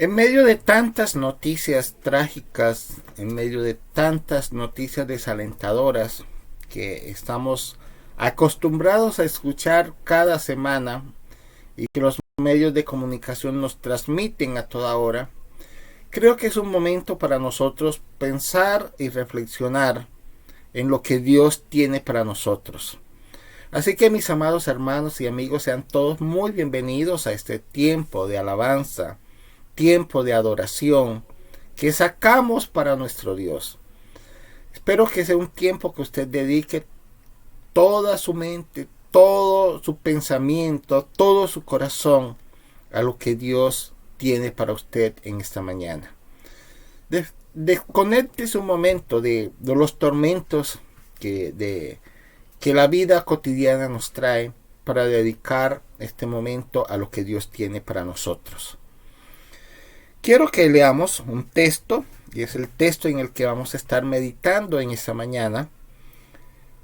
En medio de tantas noticias trágicas, en medio de tantas noticias desalentadoras que estamos acostumbrados a escuchar cada semana y que los medios de comunicación nos transmiten a toda hora, creo que es un momento para nosotros pensar y reflexionar en lo que Dios tiene para nosotros. Así que mis amados hermanos y amigos, sean todos muy bienvenidos a este tiempo de alabanza, tiempo de adoración que sacamos para nuestro Dios. Espero que sea un tiempo que usted dedique toda su mente, todo su pensamiento, todo su corazón a lo que Dios tiene para usted en esta mañana. Desconéctese un momento de los tormentos que la vida cotidiana nos trae para dedicar este momento a lo que Dios tiene para nosotros. Quiero que leamos un texto, y es el texto en el que vamos a estar meditando en esta mañana.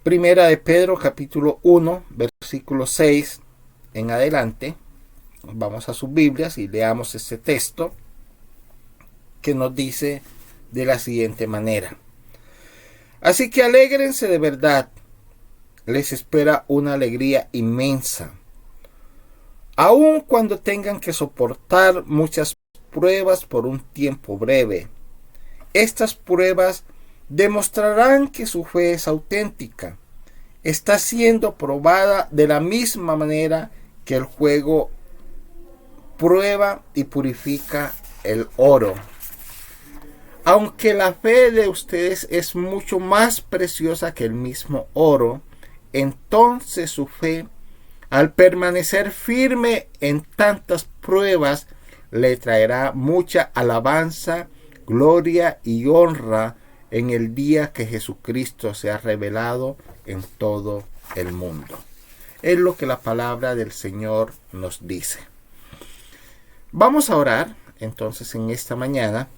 Primera de Pedro, capítulo 1, versículo 6 en adelante. Vamos a sus Biblias y leamos este texto que nos dice de la siguiente manera. Así que alégrense de verdad, les espera una alegría inmensa. Aun cuando tengan que soportar muchas pruebas por un tiempo breve. Estas pruebas demostrarán que su fe es auténtica. Está siendo probada de la misma manera que el fuego prueba y purifica el oro. Aunque la fe de ustedes es mucho más preciosa que el mismo oro, entonces su fe, al permanecer firme en tantas pruebas, le traerá mucha alabanza, gloria y honra en el día que Jesucristo sea revelado en todo el mundo. Es lo que la palabra del Señor nos dice. Vamos a orar entonces en esta mañana,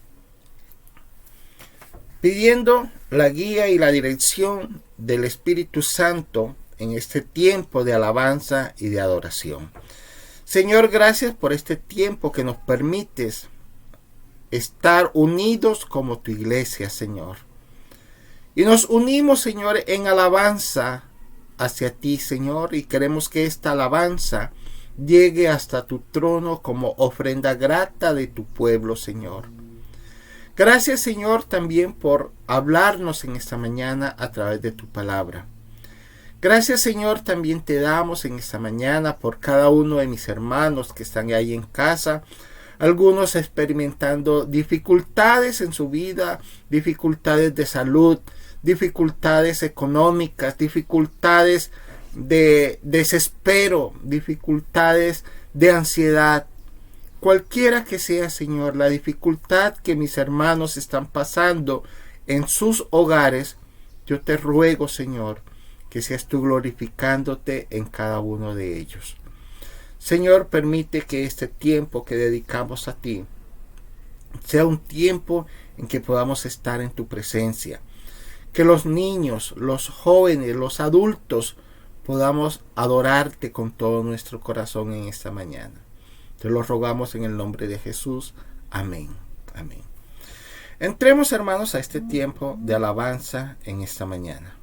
pidiendo la guía y la dirección del Espíritu Santo en este tiempo de alabanza y de adoración. Señor, gracias por este tiempo que nos permites estar unidos como tu iglesia, Señor. Y nos unimos, Señor, en alabanza hacia ti, Señor, y queremos que esta alabanza llegue hasta tu trono como ofrenda grata de tu pueblo, Señor. Gracias, Señor, también por hablarnos en esta mañana a través de tu palabra. Gracias, Señor, también te damos en esta mañana por cada uno de mis hermanos que están ahí en casa, algunos experimentando dificultades en su vida, dificultades de salud, dificultades económicas, dificultades de desespero, dificultades de ansiedad. Cualquiera que sea, Señor, la dificultad que mis hermanos están pasando en sus hogares, yo te ruego, Señor, que seas tú glorificándote en cada uno de ellos. Señor, permite que este tiempo que dedicamos a ti sea un tiempo en que podamos estar en tu presencia. Que los niños, los jóvenes, los adultos podamos adorarte con todo nuestro corazón en esta mañana. Te lo rogamos en el nombre de Jesús. Amén. Amén. Entremos, hermanos, a este tiempo de alabanza en esta mañana.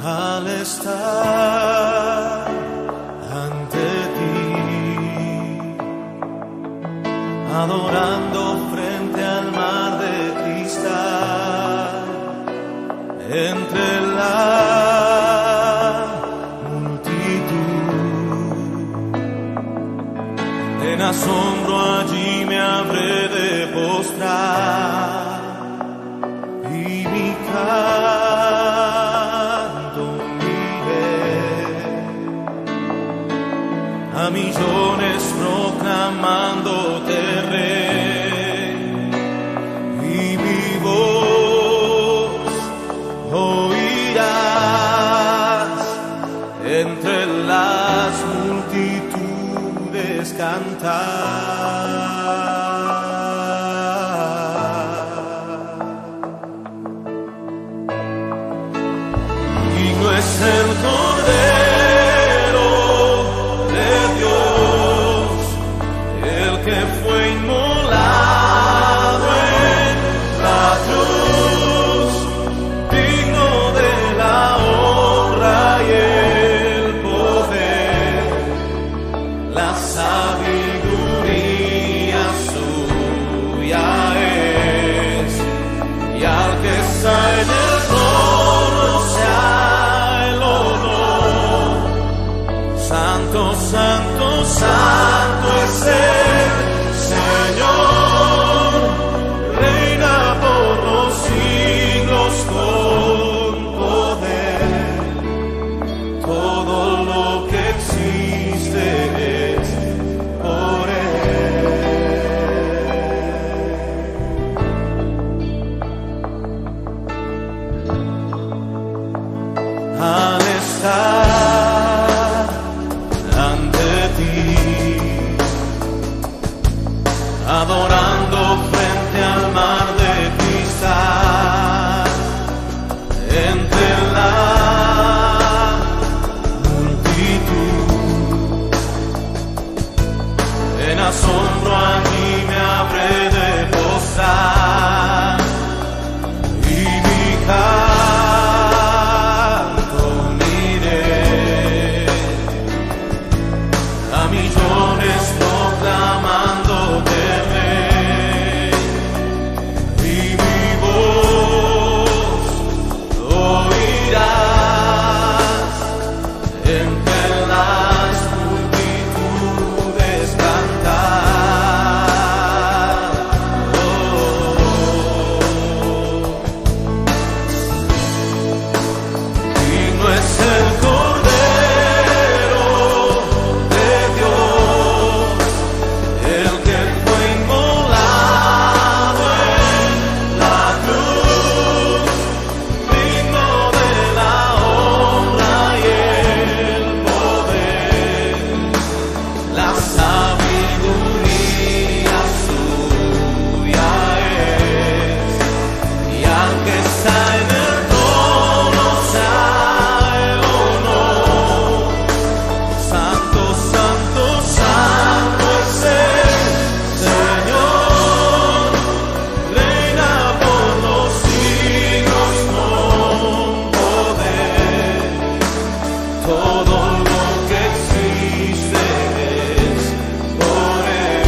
Al estar ante ti, adorando frente al mar de cristal, entre la multitud, en asombro allí me habré de postrar y mi proclamándote Rey, y mi voz oirás entre las multitudes cantar. Digno es el Cordero de Dios, el que fue inmolado en la cruz, digno de la honra y el poder, la sabiduría suya es, y al que está en el trono sea el honor. Santo, santo, santo es el Señor, reina por los siglos con poder. Todo lo que existe es por Él. Al estar ante ti, adorando frente al mar de cristal, entre la multitud, en asombro allí me habré de postrar, y mi canto uniré a millones proclamándote Rey, y mi voz oirás entre las multitudes cantar. Digno es el Cordero de Dios, el que fue inmolado en la cruz, digno de la honra y el poder, la sabiduría suya es, y al que está en el trono sea el honor. Santo, santo, santo es el Señor, reina por los siglos con poder. Todo lo que existe es por Él.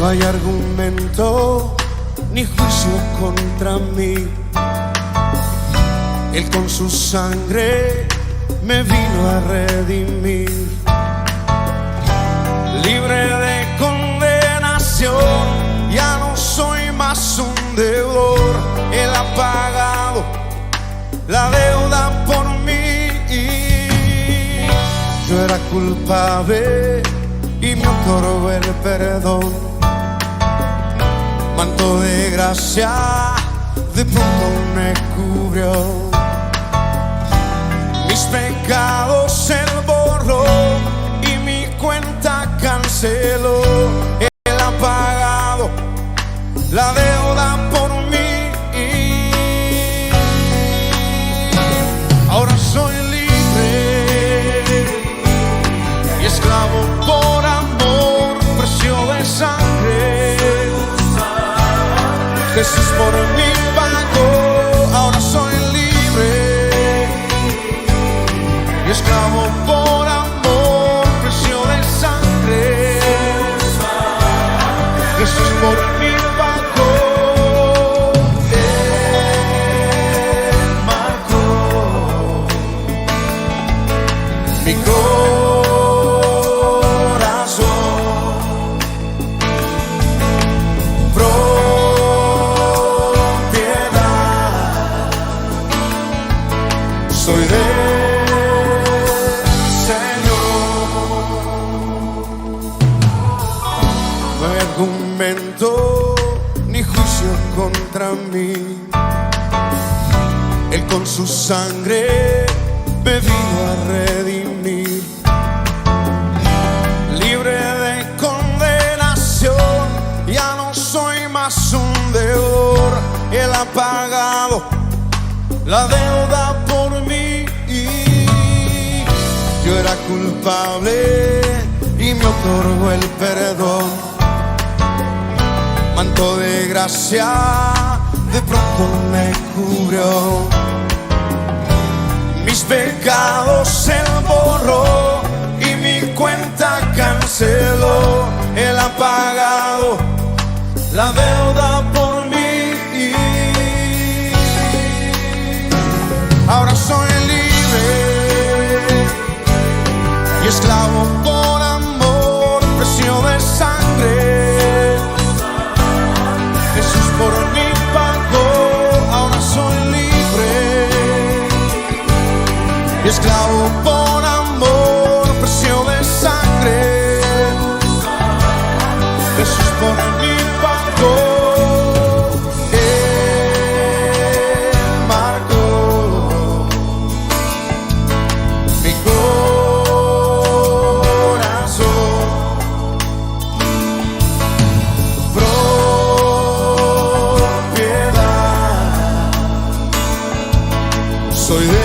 No hay argumento ni juicio contra mí. Él con su sangre me vino a redimir. Libre de condenación, ya no soy más un deudor. Él ha pagado la deuda por mí. Yo era culpable y me otorgó el perdón. Manto de gracia de pronto me cubrió. Mis pecados él borró y mi cuenta canceló. Él ha pagado la deuda por mí. Ahora soy libre y esclavo por amor, precio de sangre. Jesús por mí pagó. Ahora soy libre y esclavo por amor, precio de sangre. Jesús por mí pagó. Él marcó mi soy del Señor. No hay argumento ni juicio contra mí. Él con su sangre me vino a redimir. Libre de condenación, ya no soy más un deudor. Él ha pagado la deuda por mí. Yo era culpable y me otorgó el perdón. Manto de gracia de pronto me cubrió. Mis pecados él borró y mi cuenta canceló. Él ha pagado la deuda por mí. Ahora soy libre y esclavo por amor, precio de sangre. Jesús por mí pagó. Ahora soy libre y esclavo por amor, precio de sangre. Jesús por mí pagó. Soy del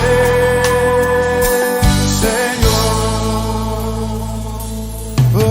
Señor. Oh, oh.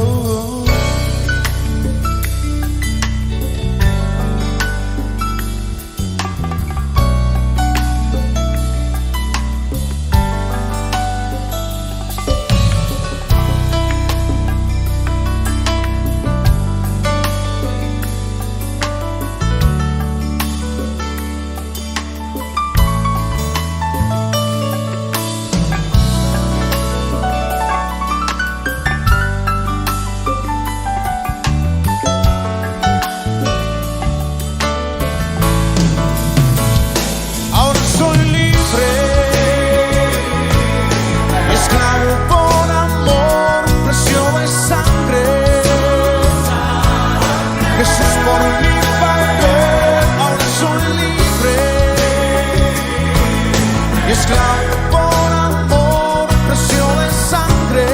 Esclavo por amor, precio de sangre.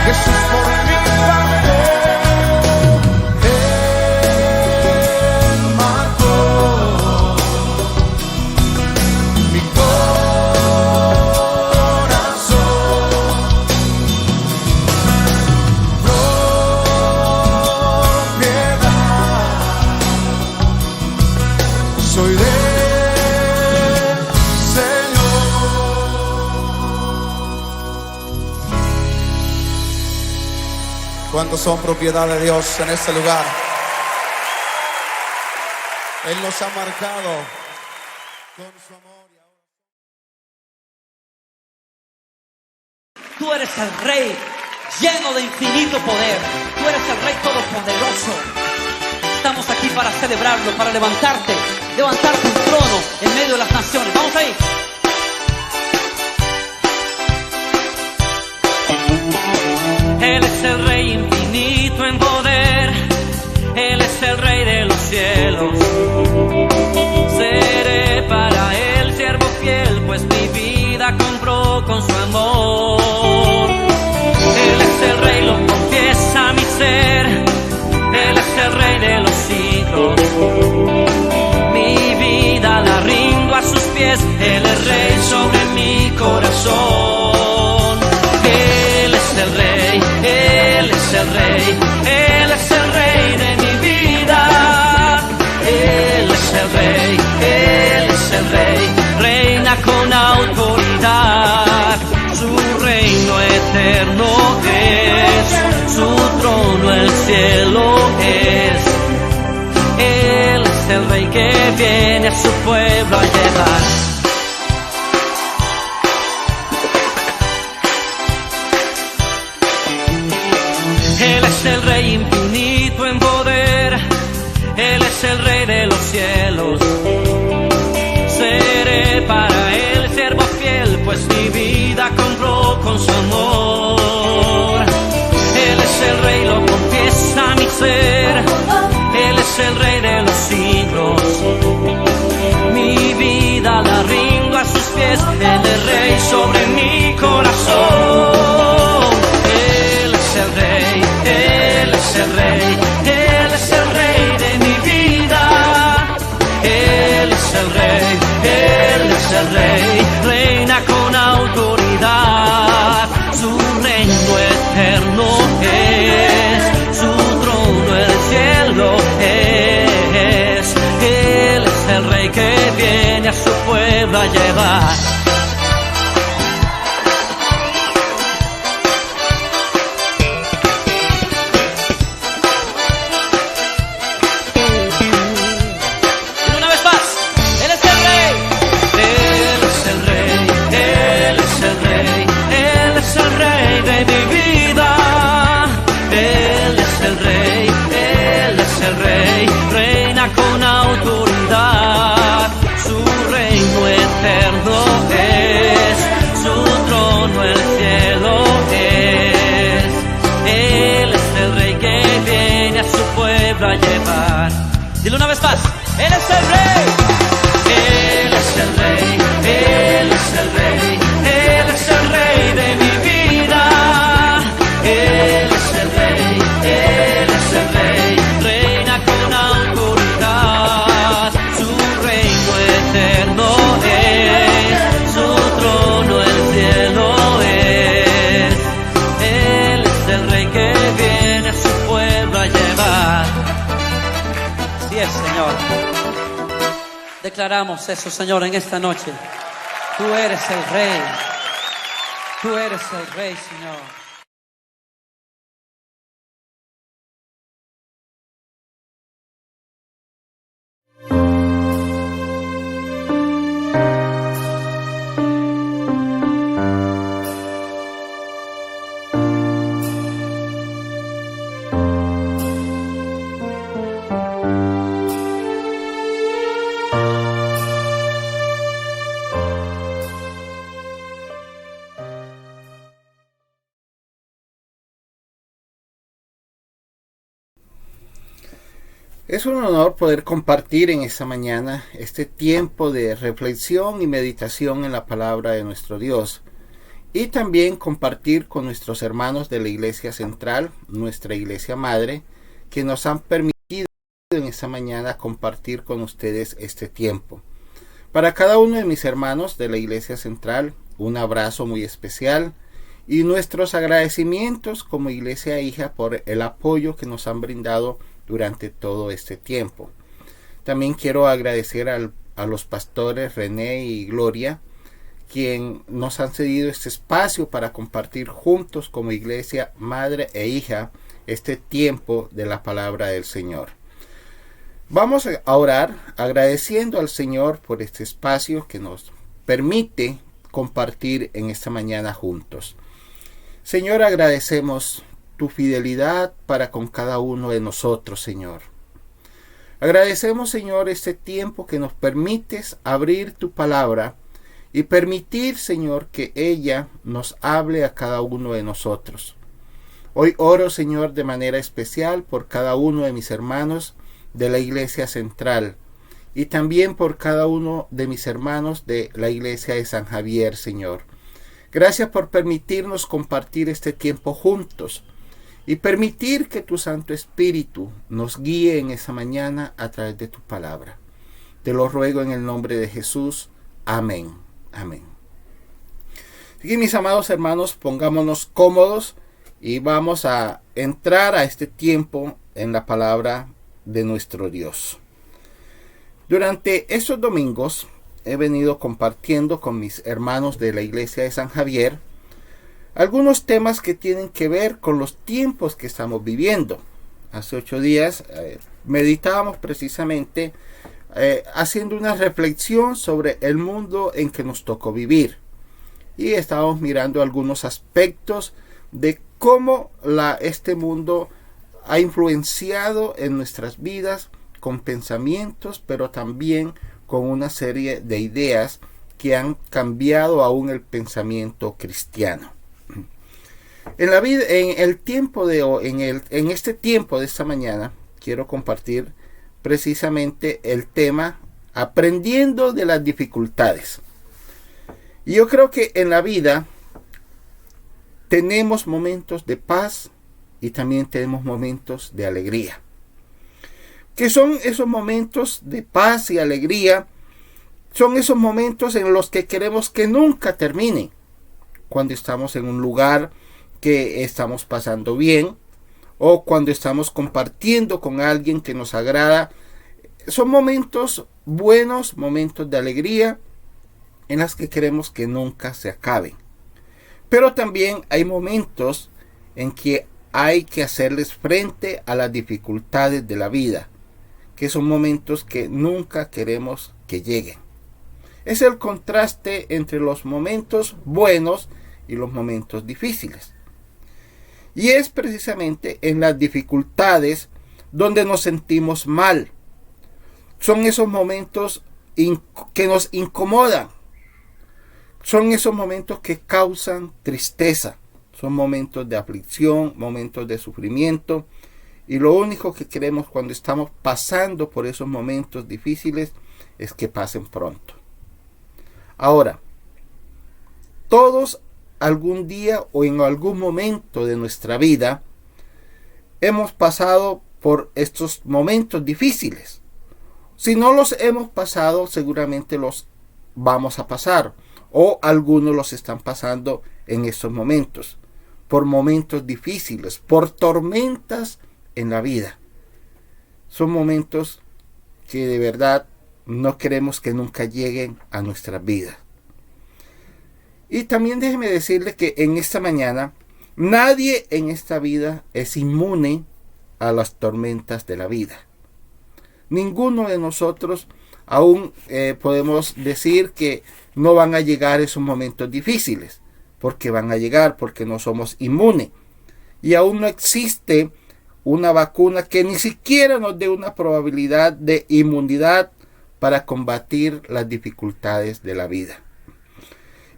Jesús por mí pagó. Él marcó mi corazón. Propiedad. Soy de ¿Cuántos son propiedad de Dios en este lugar? Él nos ha marcado con su amor. Tú eres el Rey lleno de infinito poder. Tú eres el Rey todopoderoso. Estamos aquí para celebrarlo, para levantar un trono en medio de las naciones. Vamos ahí. Él es el Rey infinito en poder. Él es el Rey de los cielos. Seré para él siervo fiel, pues mi vida compró con su amor. Él es el Rey, lo confiesa mi ser. Él es el Rey de los siglos. Mi vida la rindo a sus pies. Él es Rey sobre mi corazón. Él es el Rey, Él es el Rey, Él es el Rey de mi vida. Él es el Rey, Él es el Rey, reina con autoridad. Su reino eterno es, su trono el cielo es. Él es el Rey que viene a su pueblo a llevar. Él es el Rey infinito en poder. Él es el Rey de los cielos. Seré para él siervo fiel, pues mi vida compró con su amor. Él es el Rey, lo confiesa mi ser. Él es el Rey de los siglos. Mi vida la rindo a sus pies. Él es Rey sobre mi corazón. Él es el Rey, Él es el Rey, Él es el Rey de mi vida. Él es el Rey, Él es el Rey, reina con autoridad. Su reino eterno es, su trono el cielo es. Él es el Rey que viene a su pueblo a llevar. Con autoridad, su reino eterno es, su trono el cielo es. Él es el Rey que viene a su pueblo a llevar. Dile una vez más, Él es el Rey. Él es el Rey, Él es el Rey, Él es el Rey de mi vida. Él es el Rey, Él es el Rey, reina con autoridad. Eterno es, su trono el cielo es. Él es el Rey que viene a su pueblo a llevar. Así es, Señor. Declaramos eso, Señor, en esta noche. Tú eres el Rey. Tú eres el Rey, Señor. Es un honor poder compartir en esta mañana este tiempo de reflexión y meditación en la palabra de nuestro Dios, y también compartir con nuestros hermanos de la Iglesia Central, nuestra Iglesia Madre, que nos han permitido en esta mañana compartir con ustedes este tiempo. Para cada uno de mis hermanos de la Iglesia Central, un abrazo muy especial y nuestros agradecimientos como Iglesia Hija por el apoyo que nos han brindado durante todo este tiempo. También quiero agradecer a los pastores René y Gloria, quien nos han cedido este espacio para compartir juntos como Iglesia Madre e Hija este tiempo de la palabra del Señor. Vamos a orar agradeciendo al Señor por este espacio que nos permite compartir en esta mañana juntos. Señor, agradecemos tu fidelidad para con cada uno de nosotros, Señor. Agradecemos, Señor, este tiempo que nos permites abrir tu palabra y permitir, Señor, que ella nos hable a cada uno de nosotros. Hoy oro, Señor, de manera especial por cada uno de mis hermanos de la Iglesia Central y también por cada uno de mis hermanos de la Iglesia de San Javier, Señor. Gracias por permitirnos compartir este tiempo juntos y permitir que tu Santo Espíritu nos guíe en esa mañana a través de tu palabra. Te lo ruego en el nombre de Jesús. Amén. Amén. Y mis amados hermanos, pongámonos cómodos y vamos a entrar a este tiempo en la palabra de nuestro Dios. Durante estos domingos he venido compartiendo con mis hermanos de la Iglesia de San Javier algunos temas que tienen que ver con los tiempos que estamos viviendo. Hace 8 días meditábamos precisamente haciendo una reflexión sobre el mundo en que nos tocó vivir. Y estábamos mirando algunos aspectos de cómo este mundo ha influenciado en nuestras vidas con pensamientos, pero también con una serie de ideas que han cambiado aún el pensamiento cristiano. En la vida, en este tiempo de esta mañana, quiero compartir precisamente el tema aprendiendo de las dificultades. Y yo creo que en la vida tenemos momentos de paz y también tenemos momentos de alegría. ¿Qué son esos momentos de paz y alegría? Son esos momentos en los que queremos que nunca terminen. Cuando estamos en un lugar que estamos pasando bien o cuando estamos compartiendo con alguien que nos agrada. Son momentos buenos, momentos de alegría en los que queremos que nunca se acaben. Pero también hay momentos en que hay que hacerles frente a las dificultades de la vida, que son momentos que nunca queremos que lleguen. Es el contraste entre los momentos buenos y los momentos difíciles. Y es precisamente en las dificultades donde nos sentimos mal. Son esos momentos que nos incomodan. Son esos momentos que causan tristeza. Son momentos de aflicción, momentos de sufrimiento. Y lo único que queremos cuando estamos pasando por esos momentos difíciles es que pasen pronto. Ahora, todos algún día o en algún momento de nuestra vida hemos pasado por estos momentos difíciles. Si no los hemos pasado, seguramente los vamos a pasar, o algunos los están pasando en estos momentos, por momentos difíciles, por tormentas en la vida. Son momentos que de verdad no queremos que nunca lleguen a nuestra vida. Y también déjeme decirle que en esta mañana nadie en esta vida es inmune a las tormentas de la vida. Ninguno de nosotros aún podemos decir que no van a llegar esos momentos difíciles, porque van a llegar, porque no somos inmunes. Y aún no existe una vacuna que ni siquiera nos dé una probabilidad de inmunidad para combatir las dificultades de la vida.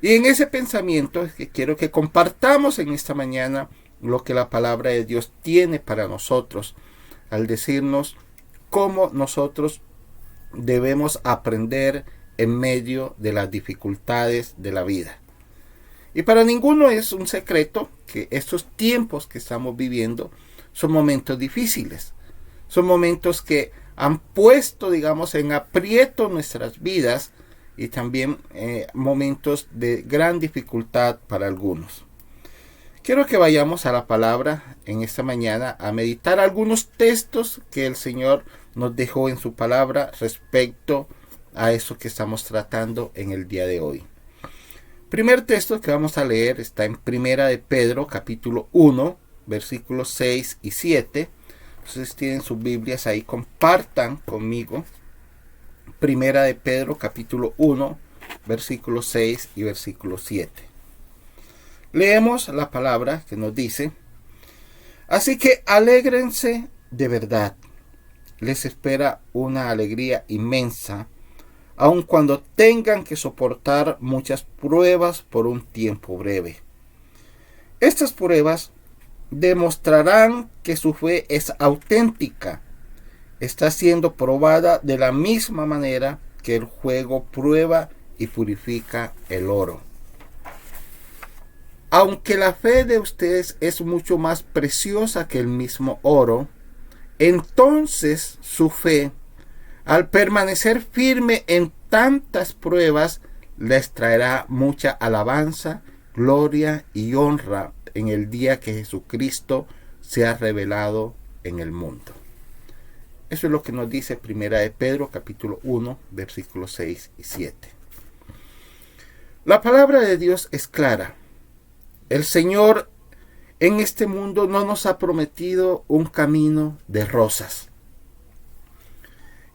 Y en ese pensamiento es que quiero que compartamos en esta mañana lo que la palabra de Dios tiene para nosotros, al decirnos cómo nosotros debemos aprender en medio de las dificultades de la vida. Y para ninguno es un secreto que estos tiempos que estamos viviendo son momentos difíciles. Son momentos que han puesto, digamos, en aprieto nuestras vidas y también momentos de gran dificultad para algunos. Quiero que vayamos a la palabra en esta mañana a meditar algunos textos que el Señor nos dejó en su palabra respecto a eso que estamos tratando en el día de hoy. Primer texto que vamos a leer está en Primera de Pedro, capítulo 1, versículos 6 y 7. Entonces tienen sus Biblias ahí, compartan conmigo. Primera de Pedro, capítulo 1, versículos 6 y versículo 7. Leemos la palabra que nos dice: así que alégrense de verdad. Les espera una alegría inmensa, aun cuando tengan que soportar muchas pruebas por un tiempo breve. Estas pruebas demostrarán que su fe es auténtica. Está siendo probada de la misma manera que el fuego prueba y purifica el oro. Aunque la fe de ustedes es mucho más preciosa que el mismo oro, entonces su fe, al permanecer firme en tantas pruebas, les traerá mucha alabanza, gloria y honra en el día que Jesucristo sea revelado en el mundo. Eso es lo que nos dice Primera de Pedro, capítulo 1, versículos 6 y 7. La palabra de Dios es clara. El Señor en este mundo no nos ha prometido un camino de rosas.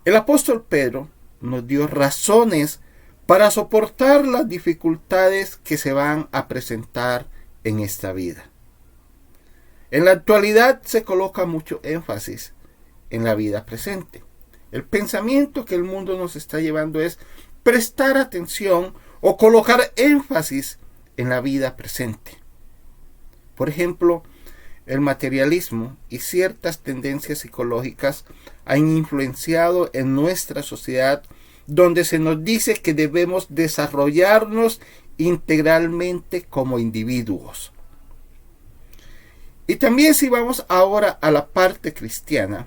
El apóstol Pedro nos dio razones para soportar las dificultades que se van a presentar en esta vida. En la actualidad se coloca mucho énfasis en la vida presente. El pensamiento que el mundo nos está llevando es prestar atención o colocar énfasis en la vida presente. Por ejemplo, el materialismo y ciertas tendencias psicológicas han influenciado en nuestra sociedad, donde se nos dice que debemos desarrollarnos integralmente como individuos. Y también, si vamos ahora a la parte cristiana,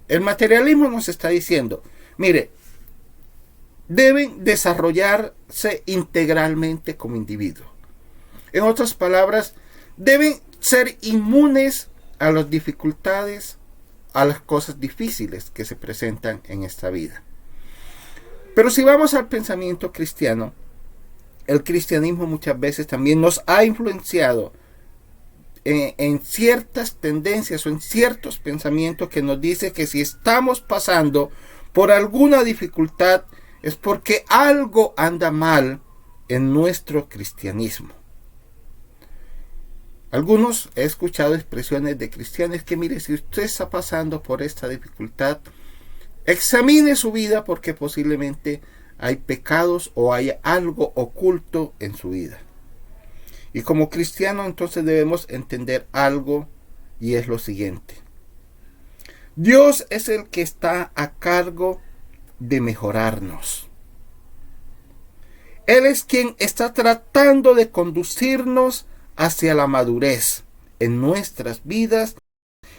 el materialismo nos está diciendo, mire, deben desarrollarse integralmente como individuos. En otras palabras, deben ser inmunes a las dificultades, a las cosas difíciles que se presentan en esta vida. Pero si vamos al pensamiento cristiano, el cristianismo muchas veces también nos ha influenciado en ciertas tendencias o en ciertos pensamientos que nos dice que si estamos pasando por alguna dificultad es porque algo anda mal en nuestro cristianismo. Algunos he escuchado expresiones de cristianos que mire, si usted está pasando por esta dificultad, examine su vida porque posiblemente hay pecados o hay algo oculto en su vida. Y como cristianos entonces debemos entender algo, y es lo siguiente: Dios es el que está a cargo de mejorarnos. Él es quien está tratando de conducirnos hacia la madurez en nuestras vidas,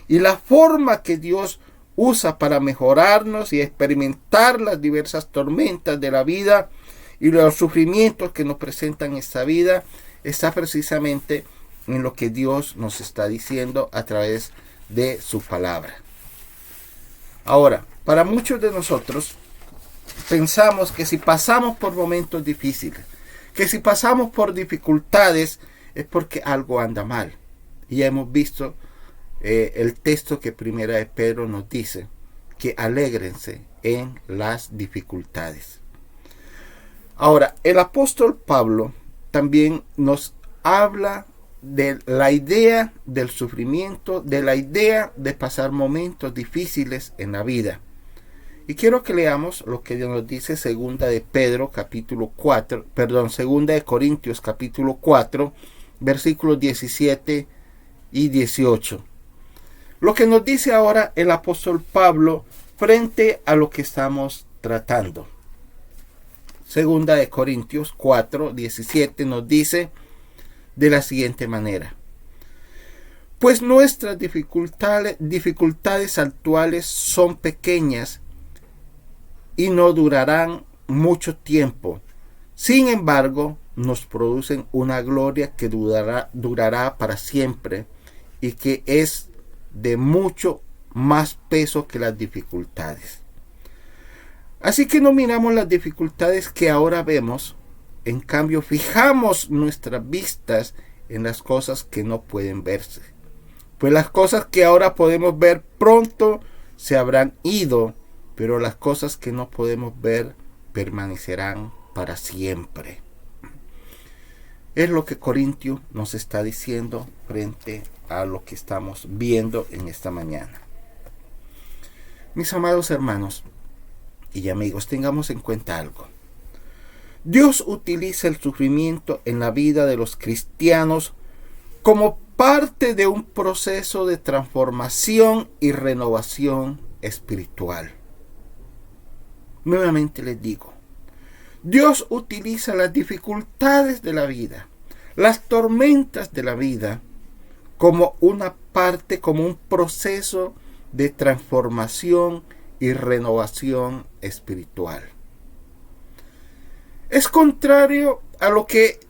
y la forma que Dios usa para mejorarnos y experimentar las diversas tormentas de la vida y los sufrimientos que nos presentan esta vida está precisamente en lo que Dios nos está diciendo a través de su palabra. Ahora, para muchos de nosotros pensamos que si pasamos por momentos difíciles, que si pasamos por dificultades, es porque algo anda mal. Y ya hemos visto el texto que Primera de Pedro nos dice, que alégrense en las dificultades. Ahora, el apóstol Pablo también nos habla de la idea del sufrimiento, de la idea de pasar momentos difíciles en la vida. Y quiero que leamos lo que nos dice Segunda de Corintios capítulo 4, versículos 17 y 18. Lo que nos dice ahora el apóstol Pablo frente a lo que estamos tratando. Segunda de Corintios 4, 17 nos dice de la siguiente manera: pues nuestras dificultades actuales son pequeñas y no durarán mucho tiempo. Sin embargo, nos producen una gloria que durará para siempre y que es de mucho más peso que las dificultades. Así que no miramos las dificultades que ahora vemos, en cambio fijamos nuestras vistas en las cosas que no pueden verse. Pues las cosas que ahora podemos ver pronto se habrán ido, pero las cosas que no podemos ver permanecerán para siempre. Es lo que Corintio nos está diciendo frente a lo que estamos viendo en esta mañana. Mis amados hermanos y amigos, tengamos en cuenta algo. Dios utiliza el sufrimiento en la vida de los cristianos como parte de un proceso de transformación y renovación espiritual. Nuevamente les digo, Dios utiliza las dificultades de la vida, las tormentas de la vida, como una parte, como un proceso de transformación y renovación espiritual. Es contrario a lo que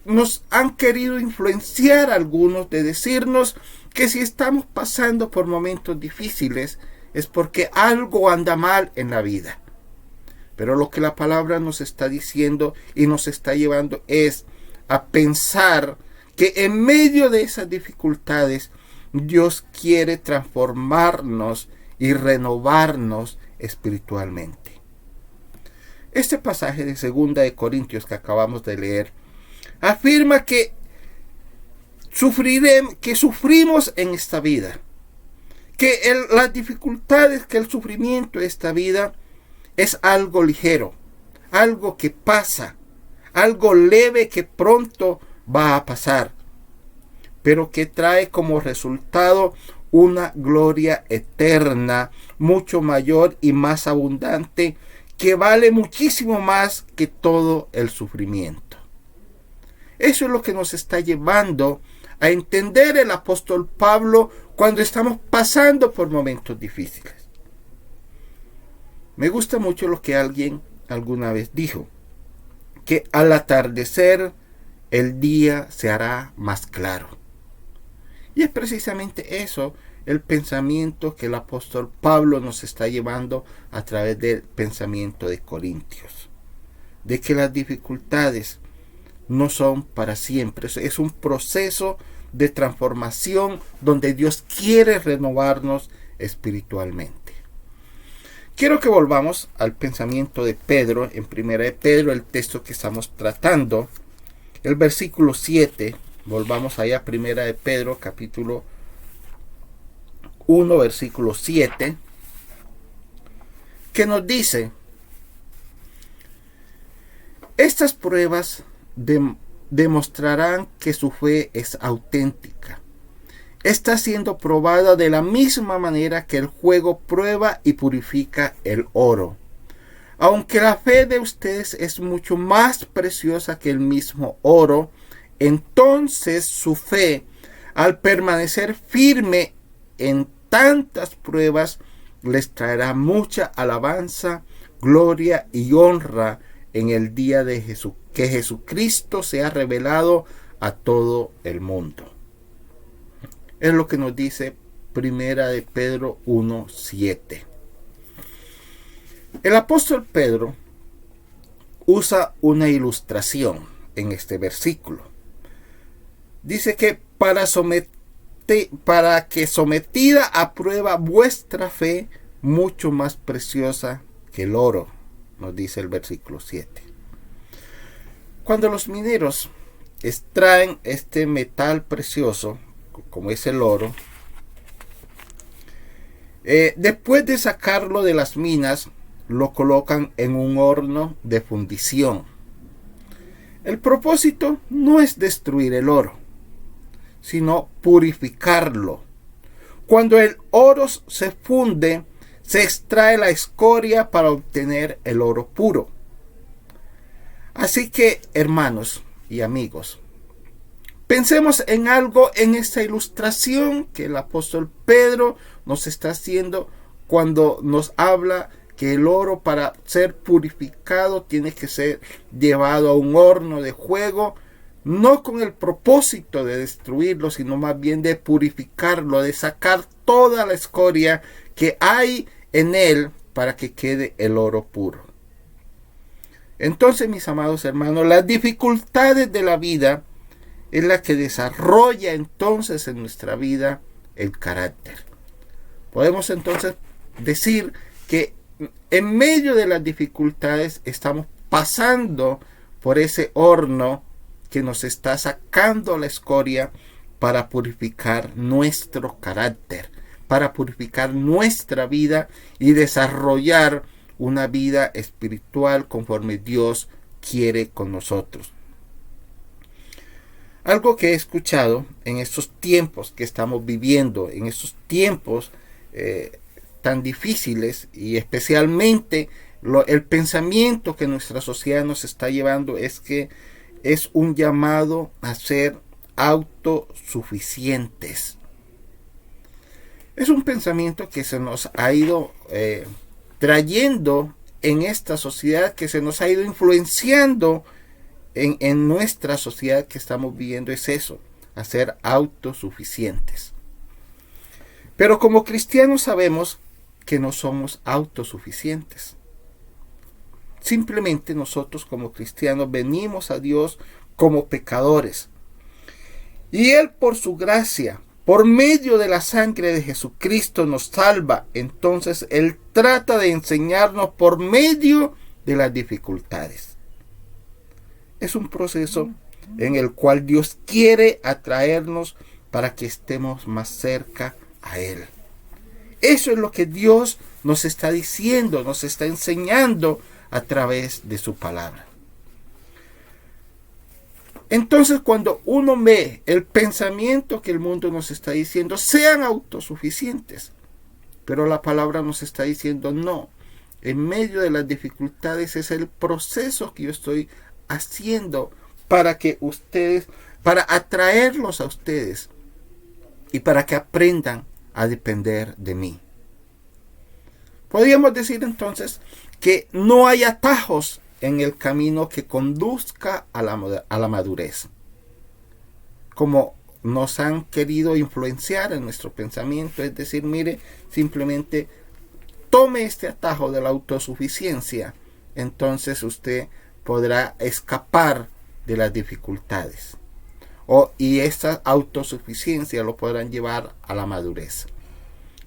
nos han querido influenciar algunos de decirnos que si estamos pasando por momentos difíciles es porque algo anda mal en la vida. Pero lo que la palabra nos está diciendo y nos está llevando es a pensar que en medio de esas dificultades Dios quiere transformarnos y renovarnos espiritualmente. Este pasaje de 2 de Corintios que acabamos de leer afirma que sufrimos en esta vida, que las dificultades, que el sufrimiento de esta vida es algo ligero, algo que pasa, algo leve que pronto va a pasar, pero que trae como resultado una gloria eterna, mucho mayor y más abundante, que vale muchísimo más que todo el sufrimiento. Eso es lo que nos está llevando a entender el apóstol Pablo cuando estamos pasando por momentos difíciles. Me gusta mucho lo que alguien alguna vez dijo, que al atardecer el día se hará más claro. Y es precisamente eso el pensamiento que el apóstol Pablo nos está llevando a través del pensamiento de Corintios, de que las dificultades no son para siempre. Es un proceso de transformación donde Dios quiere renovarnos espiritualmente. Quiero que volvamos al pensamiento de Pedro, en 1 de Pedro, el texto que estamos tratando, el versículo 7. Volvamos allá a 1 de Pedro, capítulo 1, versículo 7, que nos dice: estas pruebas demostrarán que su fe es auténtica. Está siendo probada de la misma manera que el fuego prueba y purifica el oro. Aunque la fe de ustedes es mucho más preciosa que el mismo oro, entonces su fe, al permanecer firme en tantas pruebas, les traerá mucha alabanza, gloria y honra en el día de que Jesucristo sea revelado a todo el mundo. Es lo que nos dice 1 de Pedro 1:7. El apóstol Pedro usa una ilustración en este versículo. Dice que para que sometida a prueba vuestra fe, mucho más preciosa que el oro, nos dice el versículo 7. Cuando los mineros extraen este metal precioso, como es el oro, después de sacarlo de las minas, lo colocan en un horno de fundición. El propósito no es destruir el oro, sino purificarlo. Cuando el oro se funde, se extrae la escoria para obtener el oro puro. Así que, hermanos y amigos, pensemos en algo en esta ilustración que el apóstol Pedro nos está haciendo cuando nos habla que el oro, para ser purificado, tiene que ser llevado a un horno de fuego, no con el propósito de destruirlo, sino más bien de purificarlo, de sacar toda la escoria que hay en él para que quede el oro puro. Entonces, mis amados hermanos, las dificultades de la vida es la que desarrolla entonces en nuestra vida el carácter. Podemos entonces decir que en medio de las dificultades estamos pasando por ese horno que nos está sacando la escoria para purificar nuestro carácter, para purificar nuestra vida y desarrollar una vida espiritual conforme Dios quiere con nosotros. Algo que he escuchado en estos tiempos que estamos viviendo, en estos tiempos tan difíciles, y especialmente el pensamiento que nuestra sociedad nos está llevando, es que es un llamado a ser autosuficientes. Es un pensamiento que se nos ha ido trayendo en esta sociedad, que se nos ha ido influenciando en nuestra sociedad que estamos viviendo. Es eso, a ser autosuficientes. Pero como cristianos sabemos que no somos autosuficientes. Simplemente nosotros como cristianos venimos a Dios como pecadores. Y Él, por su gracia, por medio de la sangre de Jesucristo, nos salva. Entonces Él trata de enseñarnos por medio de las dificultades. Es un proceso en el cual Dios quiere atraernos para que estemos más cerca a Él. Eso es lo que Dios nos está diciendo, nos está enseñando a través de su palabra. Entonces, cuando uno ve el pensamiento que el mundo nos está diciendo, sean autosuficientes, pero la palabra nos está diciendo no. En medio de las dificultades es el proceso que yo estoy haciendo para que ustedes, para atraerlos a ustedes y para que aprendan a depender de mí. Podríamos decir entonces que no hay atajos en el camino que conduzca a la madurez, como nos han querido influenciar en nuestro pensamiento. Es decir, mire, simplemente tome este atajo de la autosuficiencia, entonces usted podrá escapar de las dificultades, y esta autosuficiencia lo podrán llevar a la madurez.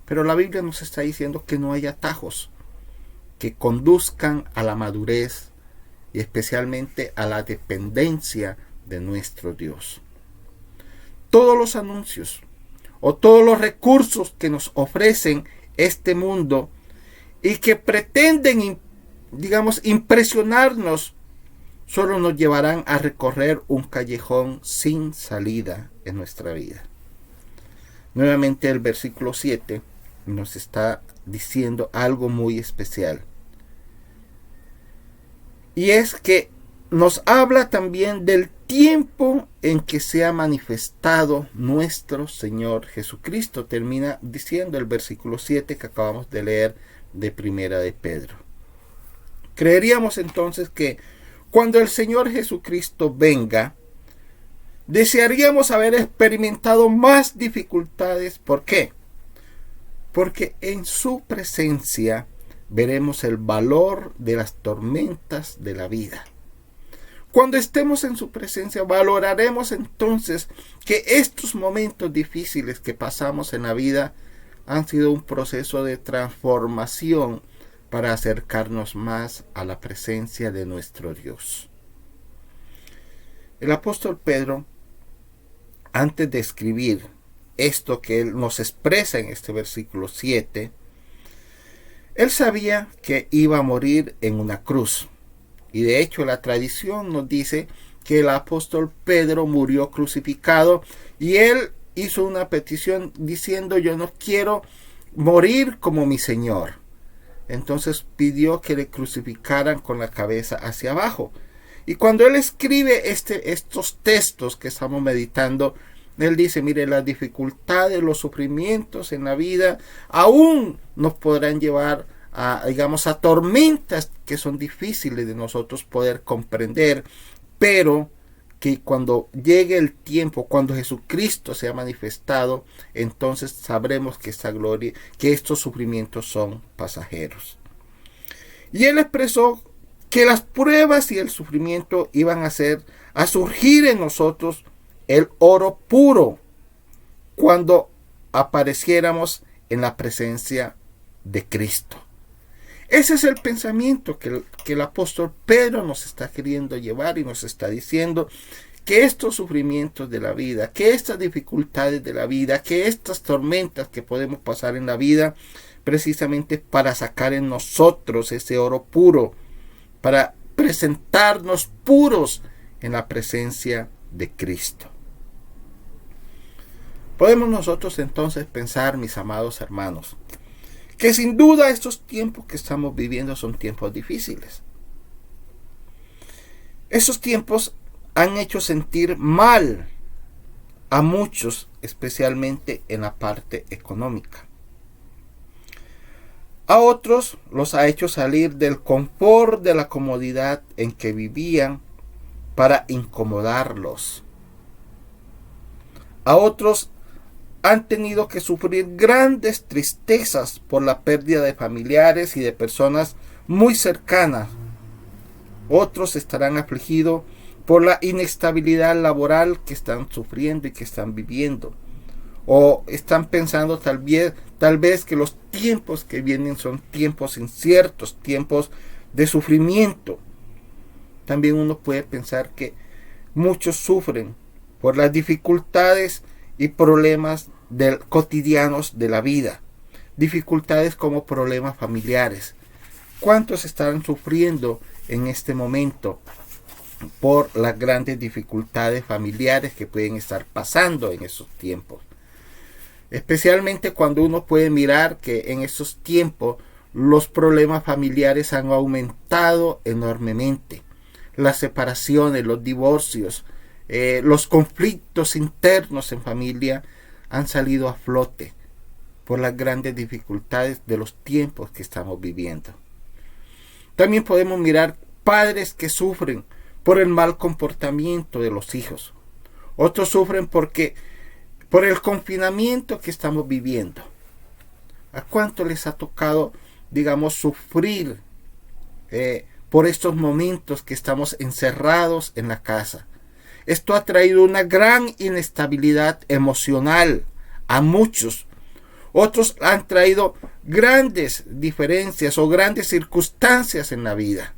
Pero la Biblia nos está diciendo que no hay atajos que conduzcan a la madurez y especialmente a la dependencia de nuestro Dios. Todos los anuncios o todos los recursos que nos ofrecen este mundo y que pretenden, impresionarnos, solo nos llevarán a recorrer un callejón sin salida en nuestra vida. Nuevamente el versículo 7 nos está diciendo algo muy especial. Y es que nos habla también del tiempo en que se ha manifestado nuestro Señor Jesucristo. Termina diciendo el versículo 7 que acabamos de leer de Primera de Pedro. Creeríamos entonces que cuando el Señor Jesucristo venga, desearíamos haber experimentado más dificultades. ¿Por qué? Porque en su presencia veremos el valor de las tormentas de la vida. Cuando estemos en su presencia, valoraremos entonces que estos momentos difíciles que pasamos en la vida han sido un proceso de transformación para acercarnos más a la presencia de nuestro Dios. El apóstol Pedro, antes de escribir esto que él nos expresa en este versículo 7, él sabía que iba a morir en una cruz. Y de hecho la tradición nos dice que el apóstol Pedro murió crucificado y él hizo una petición diciendo: yo no quiero morir como mi Señor. Entonces pidió que le crucificaran con la cabeza hacia abajo. Y cuando él escribe estos textos que estamos meditando, él dice: mire, las dificultades, los sufrimientos en la vida aún nos podrán llevar a tormentas que son difíciles de nosotros poder comprender, pero que cuando llegue el tiempo, cuando Jesucristo sea manifestado, entonces sabremos que esta gloria, que estos sufrimientos son pasajeros. Y él expresó que las pruebas y el sufrimiento iban a surgir en nosotros el oro puro, cuando apareciéramos en la presencia de Cristo. Ese es el pensamiento que el apóstol Pedro nos está queriendo llevar y nos está diciendo que estos sufrimientos de la vida, que estas dificultades de la vida, que estas tormentas que podemos pasar en la vida, precisamente para sacar en nosotros ese oro puro, para presentarnos puros en la presencia de Cristo. Podemos nosotros entonces pensar, mis amados hermanos, que sin duda estos tiempos que estamos viviendo son tiempos difíciles. Esos tiempos han hecho sentir mal a muchos, especialmente en la parte económica. A otros los ha hecho salir del confort de la comodidad en que vivían para incomodarlos. A otros han tenido que sufrir grandes tristezas por la pérdida de familiares y de personas muy cercanas. Otros estarán afligidos por la inestabilidad laboral que están sufriendo y que están viviendo. O están pensando tal vez que los tiempos que vienen son tiempos inciertos, tiempos de sufrimiento. También uno puede pensar que muchos sufren por las dificultades y problemas cotidianos de la vida. Dificultades como problemas familiares. ¿Cuántos estarán sufriendo en este momento por las grandes dificultades familiares que pueden estar pasando en esos tiempos? Especialmente cuando uno puede mirar que en esos tiempos los problemas familiares han aumentado enormemente. Las separaciones, los divorcios, los conflictos internos en familia han salido a flote por las grandes dificultades de los tiempos que estamos viviendo. También podemos mirar padres que sufren por el mal comportamiento de los hijos. Otros sufren por el confinamiento que estamos viviendo. ¿A cuánto les ha tocado, sufrir por estos momentos que estamos encerrados en la casa? Esto ha traído una gran inestabilidad emocional a muchos. Otros han traído grandes diferencias o grandes circunstancias en la vida.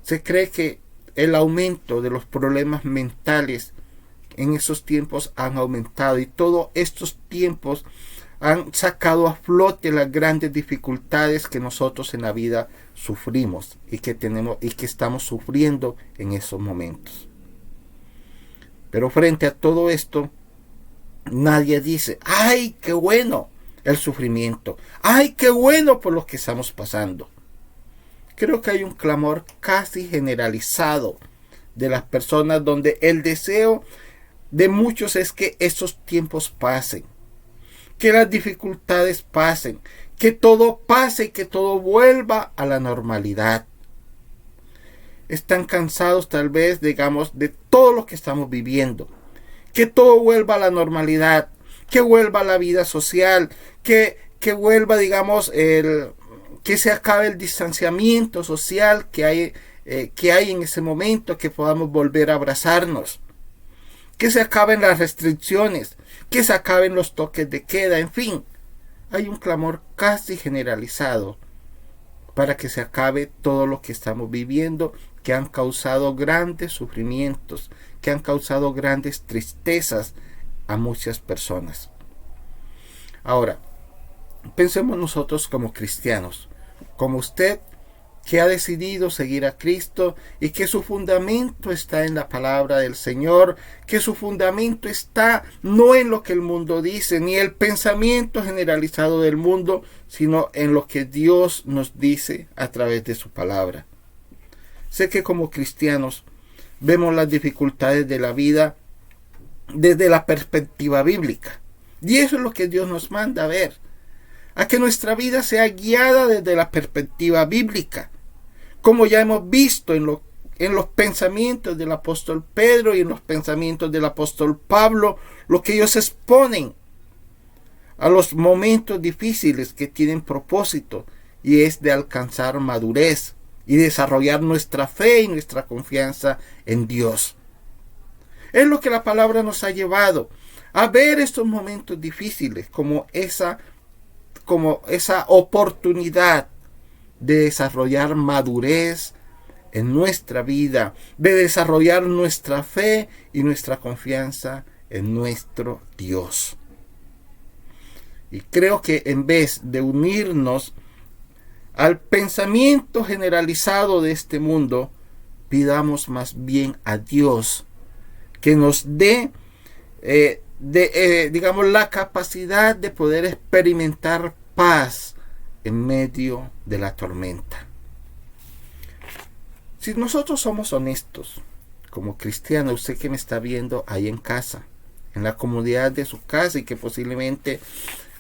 Se cree que el aumento de los problemas mentales en esos tiempos han aumentado, y todos estos tiempos han sacado a flote las grandes dificultades que nosotros en la vida sufrimos y que estamos sufriendo en esos momentos. Pero frente a todo esto, nadie dice: ¡ay, qué bueno el sufrimiento! ¡Ay, qué bueno por lo que estamos pasando! Creo que hay un clamor casi generalizado de las personas, donde el deseo de muchos es que esos tiempos pasen, que las dificultades pasen, que todo pase y que todo vuelva a la normalidad. Están cansados tal vez, de todo lo que estamos viviendo. Que todo vuelva a la normalidad, que vuelva a la vida social, que vuelva, que se acabe el distanciamiento social que hay en ese momento, que podamos volver a abrazarnos, que se acaben las restricciones, que se acaben los toques de queda, en fin. Hay un clamor casi generalizado para que se acabe todo lo que estamos viviendo, que han causado grandes sufrimientos, que han causado grandes tristezas a muchas personas. Ahora, pensemos nosotros como cristianos, como usted que ha decidido seguir a Cristo y que su fundamento está en la palabra del Señor, que su fundamento está no en lo que el mundo dice, ni el pensamiento generalizado del mundo, sino en lo que Dios nos dice a través de su palabra. Sé que como cristianos vemos las dificultades de la vida desde la perspectiva bíblica, y eso es lo que Dios nos manda a ver, a que nuestra vida sea guiada desde la perspectiva bíblica, como ya hemos visto en los pensamientos del apóstol Pedro y en los pensamientos del apóstol Pablo, lo que ellos exponen a los momentos difíciles que tienen propósito, y es de alcanzar madurez y desarrollar nuestra fe y nuestra confianza en Dios. Es lo que la palabra nos ha llevado a ver estos momentos difíciles como esa oportunidad de desarrollar madurez en nuestra vida, de desarrollar nuestra fe y nuestra confianza en nuestro Dios. Y creo que en vez de unirnos al pensamiento generalizado de este mundo, pidamos más bien a Dios que nos dé, digamos, la capacidad de poder experimentar paz en medio de la tormenta. Si nosotros somos honestos, como cristianos, usted que me está viendo ahí en casa, en la comodidad de su casa y que posiblemente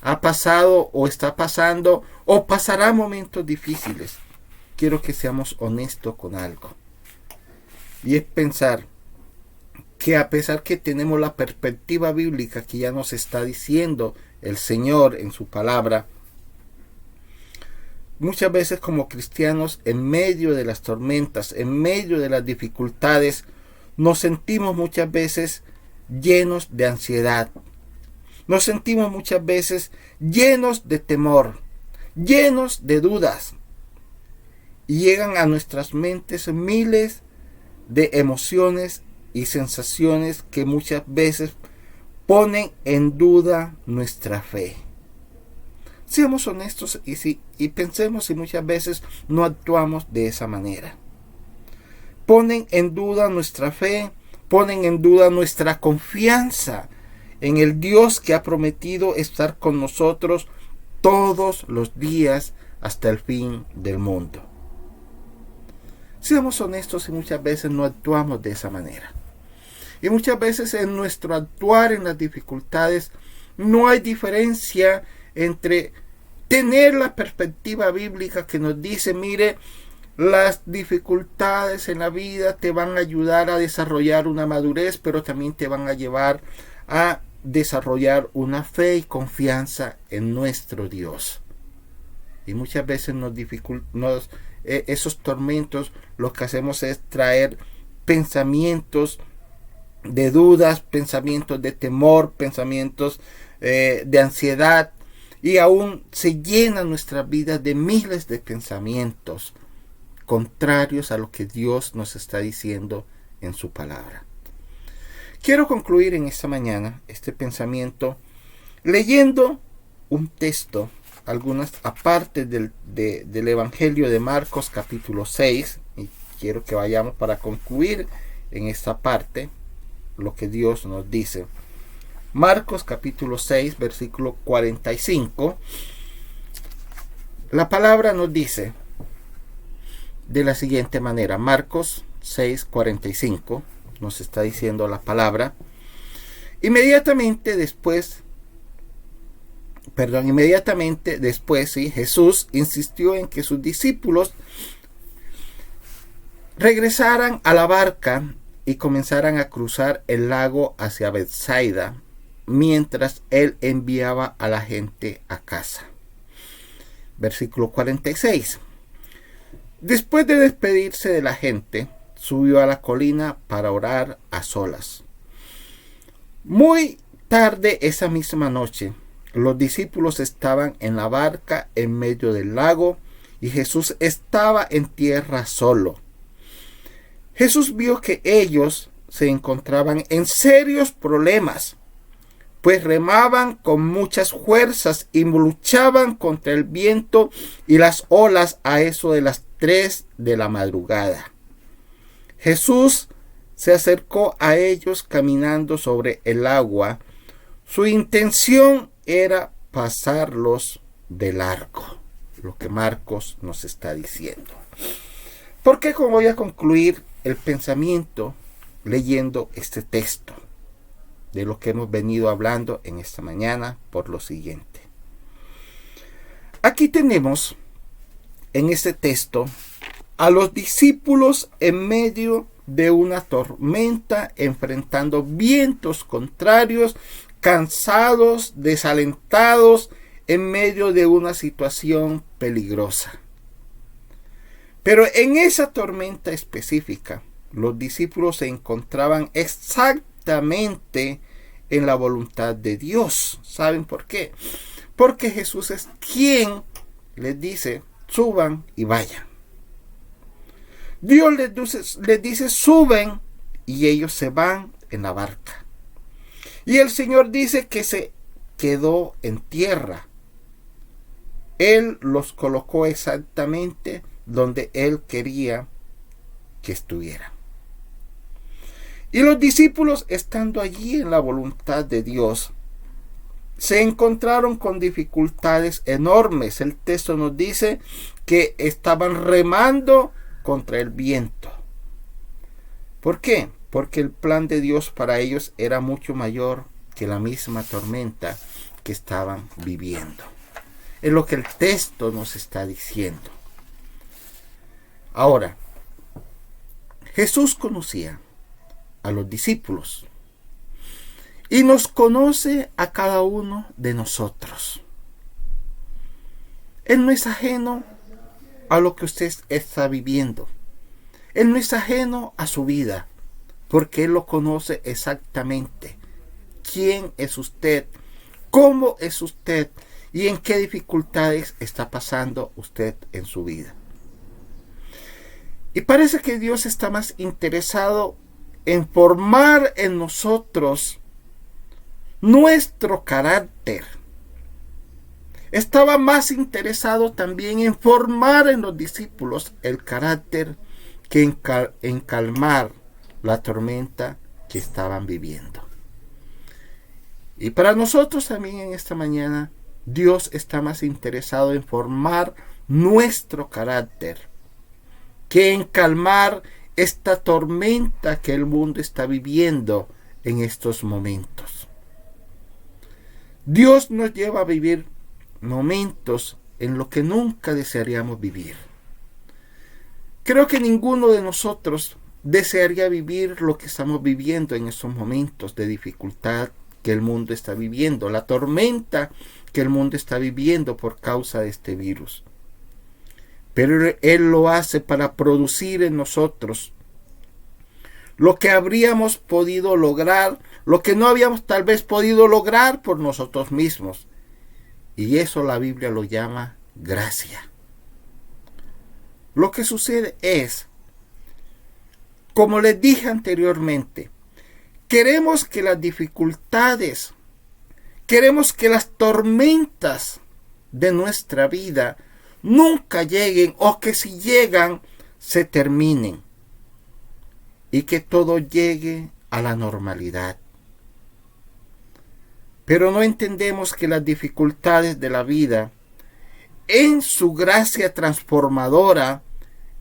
ha pasado o está pasando o pasará momentos difíciles, quiero que seamos honestos con algo. Y es pensar que a pesar que tenemos la perspectiva bíblica que ya nos está diciendo el Señor en su palabra, muchas veces como cristianos, en medio de las tormentas, en medio de las dificultades, nos sentimos muchas veces llenos de ansiedad. Nos sentimos muchas veces llenos de temor, llenos de dudas. Y llegan a nuestras mentes miles de emociones y sensaciones que muchas veces ponen en duda nuestra fe. Seamos honestos y pensemos si muchas veces no actuamos de esa manera. Ponen en duda nuestra fe, ponen en duda nuestra confianza en el Dios que ha prometido estar con nosotros todos los días hasta el fin del mundo. Seamos honestos y muchas veces no actuamos de esa manera. Y muchas veces en nuestro actuar en las dificultades no hay diferencia entre tener la perspectiva bíblica que nos dice, mire, las dificultades en la vida te van a ayudar a desarrollar una madurez, pero también te van a llevar a desarrollar una fe y confianza en nuestro Dios. Y muchas veces esos tormentos lo que hacemos es traer pensamientos de dudas, pensamientos de temor, pensamientos de ansiedad, y aún se llena nuestra vida de miles de pensamientos contrarios a lo que Dios nos está diciendo en su palabra. Quiero concluir en esta mañana este pensamiento leyendo un texto, algunas aparte del Evangelio de Marcos capítulo 6, y quiero que vayamos para concluir en esta parte lo que Dios nos dice. Marcos capítulo 6, versículo 45. La palabra nos dice de la siguiente manera. Marcos 6, 45 nos está diciendo la palabra. Inmediatamente después, sí, Jesús insistió en que sus discípulos regresaran a la barca y comenzaran a cruzar el lago hacia Betsaida, mientras él enviaba a la gente a casa. Versículo 46. Después de despedirse de la gente, subió a la colina para orar a solas. Muy tarde esa misma noche, los discípulos estaban en la barca en medio del lago y Jesús estaba en tierra solo. Jesús vio que ellos se encontraban en serios problemas, pues remaban con muchas fuerzas y luchaban contra el viento y las olas a eso de las 3 de la madrugada. Jesús se acercó a ellos caminando sobre el agua. Su intención era pasarlos de largo, lo que Marcos nos está diciendo. ¿Por qué voy a concluir el pensamiento leyendo este texto de lo que hemos venido hablando en esta mañana? Por lo siguiente. Aquí tenemos en este texto a los discípulos en medio de una tormenta, enfrentando vientos contrarios, cansados, desalentados, en medio de una situación peligrosa. Pero en esa tormenta específica, los discípulos se encontraban exactamente en la voluntad de Dios. ¿Saben por qué? Porque Jesús es quien les dice, suban y vayan. Dios les dice, suben, y ellos se van en la barca. Y el Señor dice que se quedó en tierra. Él los colocó exactamente donde Él quería que estuvieran. Y los discípulos, estando allí en la voluntad de Dios, se encontraron con dificultades enormes. El texto nos dice que estaban remando contra el viento. ¿Por qué? Porque el plan de Dios para ellos era mucho mayor que la misma tormenta que estaban viviendo. Es lo que el texto nos está diciendo. Ahora, Jesús conocía a los discípulos y nos conoce a cada uno de nosotros. Él no es ajeno a lo que usted está viviendo. Él no es ajeno a su vida, porque Él lo conoce exactamente. ¿Quién es usted? ¿Cómo es usted? ¿Y en qué dificultades está pasando usted en su vida? Y parece que Dios está más interesado en formar en nosotros nuestro carácter. Estaba más interesado también en formar en los discípulos el carácter que en calmar la tormenta que estaban viviendo. Y para nosotros también en esta mañana, Dios está más interesado en formar nuestro carácter que en calmar esta tormenta que el mundo está viviendo en estos momentos. Dios nos lleva a vivir momentos en los que nunca desearíamos vivir. Creo que ninguno de nosotros desearía vivir lo que estamos viviendo en estos momentos de dificultad que el mundo está viviendo, la tormenta que el mundo está viviendo por causa de este virus. Pero Él lo hace para producir en nosotros lo que habríamos podido lograr, lo que no habíamos tal vez podido lograr por nosotros mismos. Y eso la Biblia lo llama gracia. Lo que sucede es, como les dije anteriormente, queremos que las dificultades, queremos que las tormentas de nuestra vida nunca lleguen, o que si llegan se terminen y que todo llegue a la normalidad. Pero no entendemos que las dificultades de la vida, en su gracia transformadora,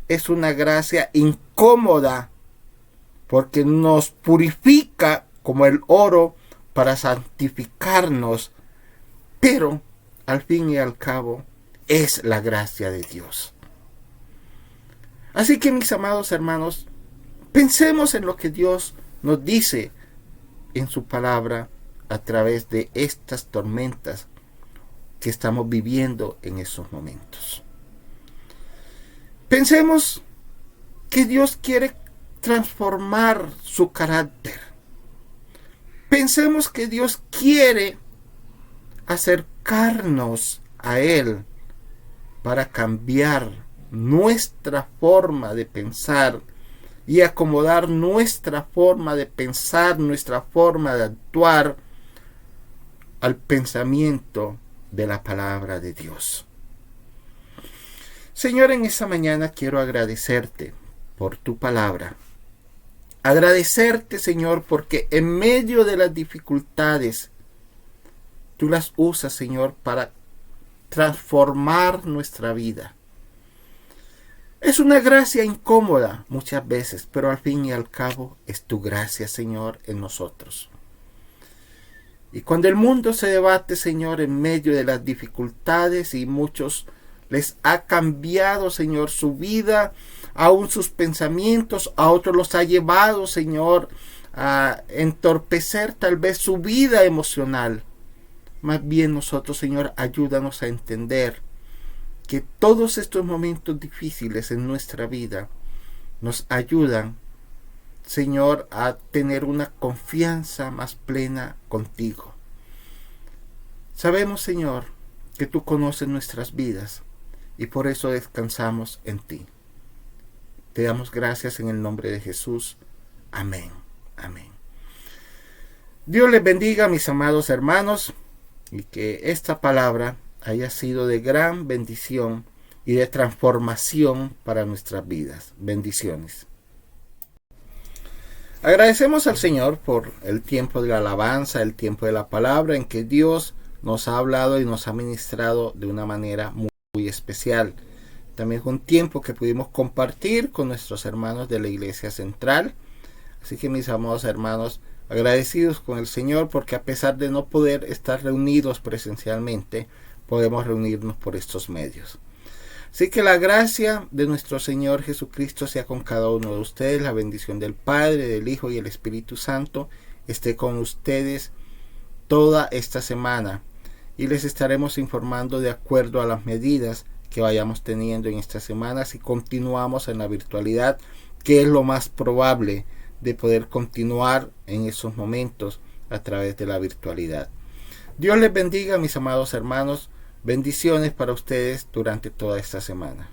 es una gracia incómoda, porque nos purifica como el oro para santificarnos, pero al fin y al cabo es la gracia de Dios. Así que, mis amados hermanos, pensemos en lo que Dios nos dice en su palabra a través de estas tormentas que estamos viviendo en esos momentos. Pensemos que Dios quiere transformar su carácter. Pensemos que Dios quiere acercarnos a Él para cambiar nuestra forma de pensar y acomodar nuestra forma de pensar, nuestra forma de actuar al pensamiento de la palabra de Dios. Señor, en esta mañana quiero agradecerte por tu palabra. Agradecerte, Señor, porque en medio de las dificultades, tú las usas, Señor, para transformar nuestra vida. Es una gracia incómoda muchas veces, pero al fin y al cabo es tu gracia, Señor, en nosotros. Y cuando el mundo se debate, Señor, en medio de las dificultades, y muchos les ha cambiado, Señor, su vida, aún sus pensamientos, a otros los ha llevado, Señor, a entorpecer tal vez su vida emocional. Más bien nosotros, Señor, ayúdanos a entender que todos estos momentos difíciles en nuestra vida nos ayudan Señor, a tener una confianza más plena contigo. Sabemos, Señor, que tú conoces nuestras vidas y por eso descansamos en ti. Te damos gracias en el nombre de Jesús. Amén. Amén. Dios les bendiga, mis amados hermanos, y que esta palabra haya sido de gran bendición y de transformación para nuestras vidas. Bendiciones. Agradecemos al Señor por el tiempo de la alabanza, el tiempo de la palabra en que Dios nos ha hablado y nos ha ministrado de una manera muy especial. También fue un tiempo que pudimos compartir con nuestros hermanos de la Iglesia Central. Así que, mis amados hermanos, agradecidos con el Señor porque a pesar de no poder estar reunidos presencialmente, podemos reunirnos por estos medios. Así que la gracia de nuestro Señor Jesucristo sea con cada uno de ustedes. La bendición del Padre, del Hijo y el Espíritu Santo esté con ustedes toda esta semana. Y les estaremos informando de acuerdo a las medidas que vayamos teniendo en esta semana si continuamos en la virtualidad, que es lo más probable de poder continuar en esos momentos a través de la virtualidad. Dios les bendiga, mis amados hermanos. Bendiciones para ustedes durante toda esta semana.